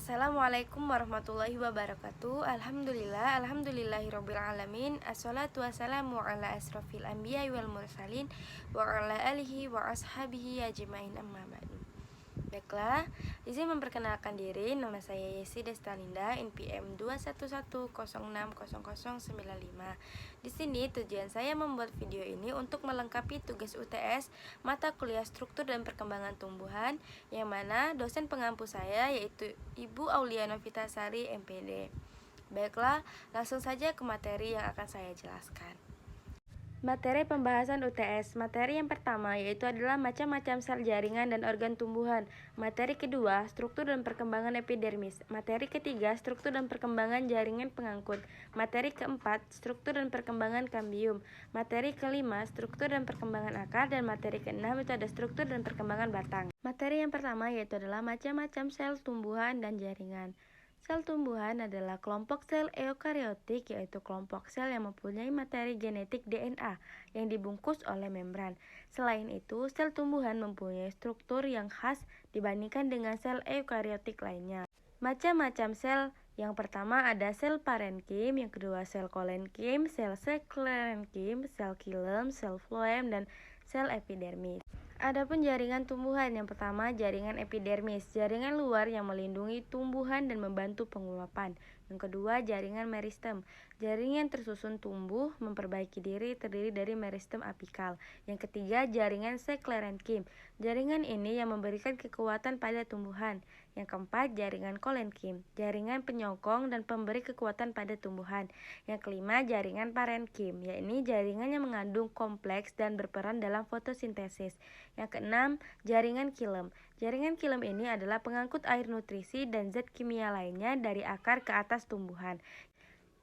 Assalamualaikum warahmatullahi wabarakatuh. Alhamdulillahirabbil alamin. Assalatu wassalamu ala asrofil anbiya'i wal mursalin wa ala alihi wa ashabihi ajmain, amma ba'du. Baiklah, izin memperkenalkan diri. Nama saya Yesi Destalinda, NPM 211060095. Di sini tujuan saya membuat video ini untuk melengkapi tugas UTS mata kuliah struktur dan perkembangan tumbuhan, yang mana dosen pengampu saya yaitu Ibu Aulia Novitasari, MPD. Baiklah, langsung saja ke materi yang akan saya jelaskan. Materi pembahasan UTS. Materi yang pertama yaitu adalah macam-macam sel jaringan dan organ tumbuhan. Materi kedua, struktur dan perkembangan epidermis. Materi ketiga, struktur dan perkembangan jaringan pengangkut. Materi keempat, struktur dan perkembangan kambium. Materi kelima, struktur dan perkembangan akar. Dan materi keenam itu ada struktur dan perkembangan batang. Materi yang pertama yaitu adalah macam-macam sel tumbuhan dan jaringan. Sel tumbuhan adalah kelompok sel eukariotik, yaitu kelompok sel yang mempunyai materi genetik DNA yang dibungkus oleh membran. Selain itu, sel tumbuhan mempunyai struktur yang khas dibandingkan dengan sel eukariotik lainnya. Macam-macam sel: yang pertama ada sel parenkim, yang kedua sel kolenkim, sel sklerenkim, sel xilem, sel floem, dan sel epidermis. Adapun jaringan tumbuhan, yang pertama jaringan epidermis, jaringan luar yang melindungi tumbuhan dan membantu penguapan. Yang kedua jaringan meristem, jaringan tersusun tumbuh memperbaiki diri, terdiri dari meristem apikal. Yang ketiga jaringan sklerenkim, jaringan ini yang memberikan kekuatan pada tumbuhan. Yang keempat jaringan kolenkim, jaringan penyokong dan pemberi kekuatan pada tumbuhan. Yang kelima jaringan parenkim, yakni jaringan yang mengandung kompleks dan berperan dalam fotosintesis. Yang keenam, jaringan xilem. Jaringan xilem ini adalah pengangkut air, nutrisi, dan zat kimia lainnya dari akar ke atas tumbuhan.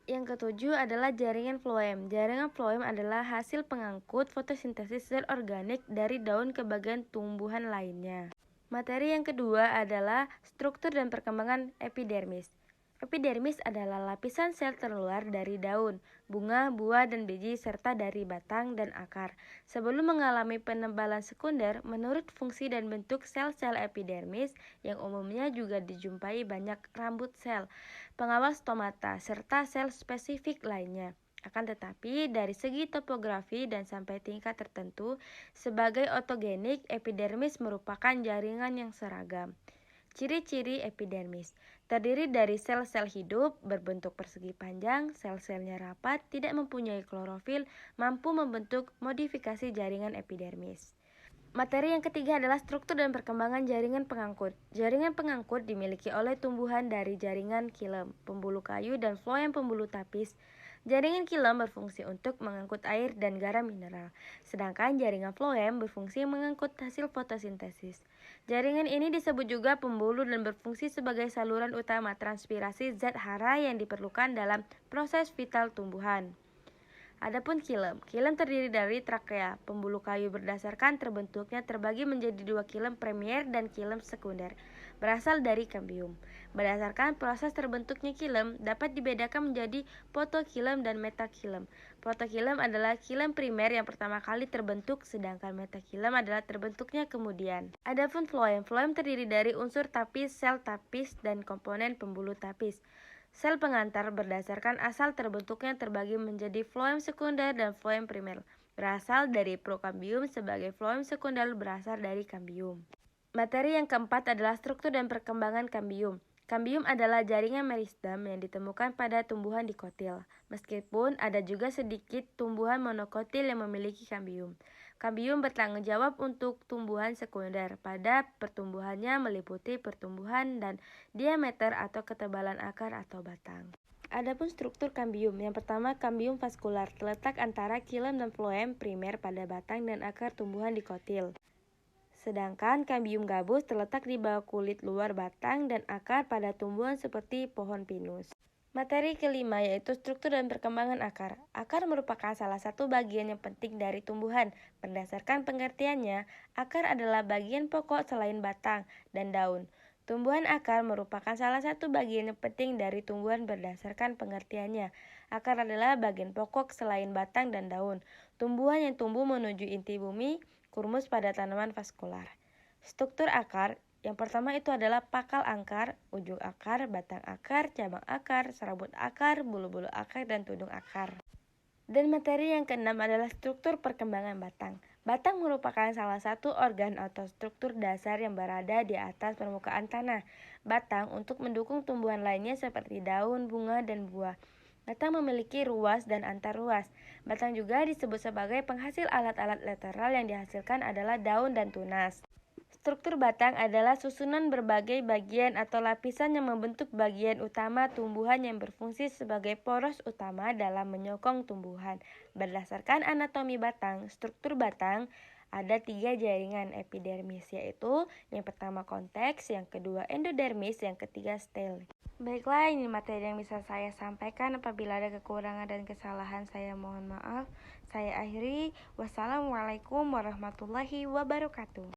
Yang ketujuh adalah jaringan floem. Jaringan floem adalah hasil pengangkut fotosintesis zat organik dari daun ke bagian tumbuhan lainnya. Materi yang kedua adalah struktur dan perkembangan epidermis. Epidermis adalah lapisan sel terluar dari daun, bunga, buah, dan biji, serta dari batang dan akar. Sebelum mengalami penebalan sekunder, menurut fungsi dan bentuk sel-sel epidermis yang umumnya juga dijumpai banyak rambut sel, pengawal stomata, serta sel spesifik lainnya. Akan tetapi, dari segi topografi dan sampai tingkat tertentu, sebagai otogenik, epidermis merupakan jaringan yang seragam. Ciri-ciri epidermis: terdiri dari sel-sel hidup, berbentuk persegi panjang, sel-selnya rapat, tidak mempunyai klorofil, mampu membentuk modifikasi jaringan epidermis. Materi yang ketiga adalah struktur dan perkembangan jaringan pengangkut. Jaringan pengangkut dimiliki oleh tumbuhan dari jaringan xilem, pembuluh kayu, dan floem pembuluh tapis. Jaringan xilem berfungsi untuk mengangkut air dan garam mineral, sedangkan jaringan floem berfungsi mengangkut hasil fotosintesis. Jaringan ini disebut juga pembuluh dan berfungsi sebagai saluran utama transpirasi zat hara yang diperlukan dalam proses vital tumbuhan. Adapun xilem terdiri dari trakea, pembuluh kayu. Berdasarkan terbentuknya terbagi menjadi dua, xilem premier dan xilem sekunder, berasal dari kambium. Berdasarkan proses terbentuknya xilem dapat dibedakan menjadi protoxilem dan metaxilem. Protoxilem adalah xilem primer yang pertama kali terbentuk, sedangkan metaxilem adalah terbentuknya kemudian. Adapun floem terdiri dari unsur tapis, sel tapis, dan komponen pembuluh tapis. Sel pengantar berdasarkan asal terbentuknya terbagi menjadi floem sekunder dan floem primer, berasal dari prokambium, sebagai floem sekunder berasal dari kambium. Materi yang keempat adalah struktur dan perkembangan kambium. Kambium adalah jaringan meristem yang ditemukan pada tumbuhan dikotil, meskipun ada juga sedikit tumbuhan monokotil yang memiliki kambium. Kambium bertanggung jawab untuk tumbuhan sekunder pada pertumbuhannya, meliputi pertumbuhan dan diameter atau ketebalan akar atau batang. Adapun struktur kambium, yang pertama kambium vaskular, terletak antara xilem dan floem primer pada batang dan akar tumbuhan dikotil. Sedangkan kambium gabus terletak di bawah kulit luar batang dan akar pada tumbuhan seperti pohon pinus. Materi kelima yaitu struktur dan perkembangan akar. Akar merupakan salah satu bagian yang penting dari tumbuhan. Berdasarkan pengertiannya, akar adalah bagian pokok selain batang dan daun. Tumbuhan akar merupakan salah satu bagian yang penting dari tumbuhan berdasarkan pengertiannya. Akar adalah bagian pokok selain batang dan daun. Tumbuhan yang tumbuh menuju inti bumi, kurmus pada tanaman vaskular. Struktur akar Yang pertama itu adalah pakal akar, ujung akar, batang akar, cabang akar, serabut akar, bulu-bulu akar, dan tudung akar. Dan materi yang keenam adalah struktur perkembangan batang. Batang merupakan salah satu organ atau struktur dasar yang berada di atas permukaan tanah. Batang untuk mendukung tumbuhan lainnya seperti daun, bunga, dan buah. Batang memiliki ruas dan antar ruas. Batang juga disebut sebagai penghasil alat-alat lateral yang dihasilkan adalah daun dan tunas. Struktur batang adalah susunan berbagai bagian atau lapisan yang membentuk bagian utama tumbuhan yang berfungsi sebagai poros utama dalam menyokong tumbuhan. Berdasarkan anatomi batang, struktur batang ada 3 jaringan epidermis, yaitu yang pertama konteks, yang kedua endodermis, yang ketiga stel. Baiklah, ini materi yang bisa saya sampaikan. Apabila ada kekurangan dan kesalahan, saya mohon maaf. Saya akhiri. Wassalamualaikum warahmatullahi wabarakatuh.